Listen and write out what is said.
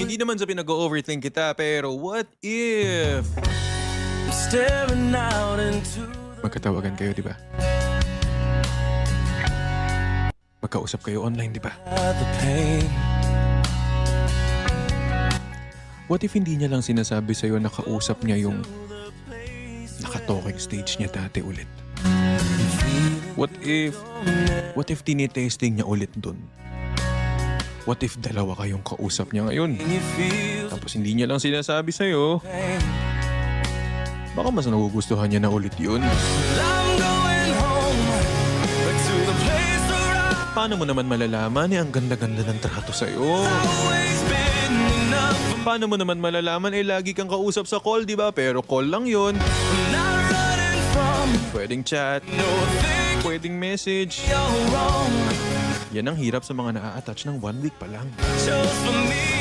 Hindi naman sa pinag-overthink kita, pero what if Staring out into magkatawagan kayo, di ba? Magkausap kayo online, di ba? the pain. What if hindi niya lang sinasabi sa'yo na kausap niya yung naka-talking stage niya dati ulit? What if tinitesting niya ulit dun? What if dalawa kayong kausap niya ngayon? You feel Tapos hindi niya lang sinasabi sa'yo, pain. baka mas nagugustuhan niya na ulit yun. I'm going home back to the place where I've Paano mo naman malalaman ang ganda-ganda ng trato sa'yo? always been enough. Paano mo naman malalaman lagi kang kausap sa call, di ba? Pero call lang yun. I'm not running from Pwedeng chat, no think pwedeng message. you're wrong. Yan ang hirap sa mga naa-attach ng 1 week pa lang. Just for me